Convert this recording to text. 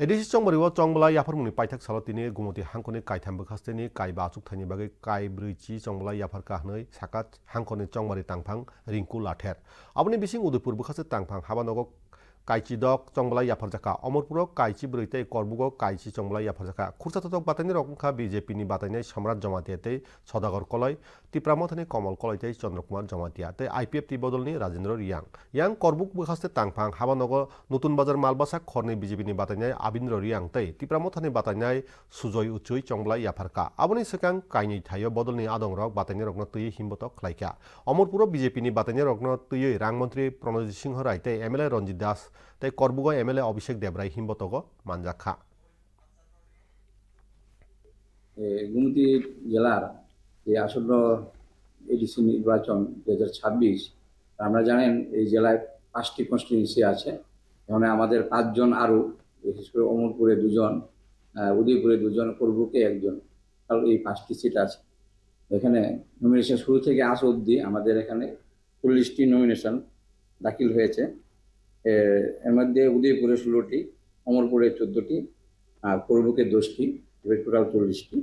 ADC चंबरिव चंबला याफरमुनि पाइथाक सालतिनि गुमति हांखनि काइथाम बखास्तेनि काइ बाचुक थाइनि बागै काइ ब्रैचि चंबला याफर काहनै साकात हांखनि चंबारि तांफां रिंकु लाथेर अबनि बिसिं उदयपुर बखासे तांफां हाबानगो काइचि दक चंबला याफर जाका अमरपुर काइचि ब्रैतै करबुगो काइचि चंबला याफर जाका खुरसातक बाताइनि रकंखा बीजेपी नि बाताइनाय सम्राट जमातियातै सदागर कलय तिप्रामथनि कमल कलयतै चंद्रकुमार जमातिया तै आईपीएफ टी बदलनि राजेंद्र रियां करबुक बखास्ते तांफां हाबानगो नतुन बाजार मालबासा खरनि बीजेपी नि बाताइनाय आबिन्द्र रियां तै तिप्रामथनि बाताइनाय सुजय उचुई चंबला याफरका अबनि सिगां काइनि थायो बदलनि आदं रक बाताइनाय रकन तै हिमबत खलाइका अमरपुर बीजेपी नि बाताइनाय रकन तै रांमंत्री प्रणजित सिंह राय तै एमएलए रंजित दास तै करबुगा एमएलए अभिषेक देबराय हिमबतग मानजाखा গুমতি জেলার যে আসন্ন এডিসি নির্বাচন 2026 আমরা জানেন এই জেলায় 5টি কনস্টিটিউয়েন্সি আছে এখানে আমাদের 5 জন আরো বিশেষ করে অমরপুরে 2 জন উদয়পুরে 2 জন করবুকে একজন আর এই 5টি সিট আছে এখানে নমিনেশন শুরু থেকে আজ অবধি আমাদের এখানে 40টি নমিনেশন দাখিল হয়েছে এর মধ্যে উদয়পুরে 16টি অমরপুরে 14টি আর করবুকে 10টি টোটাল 40টি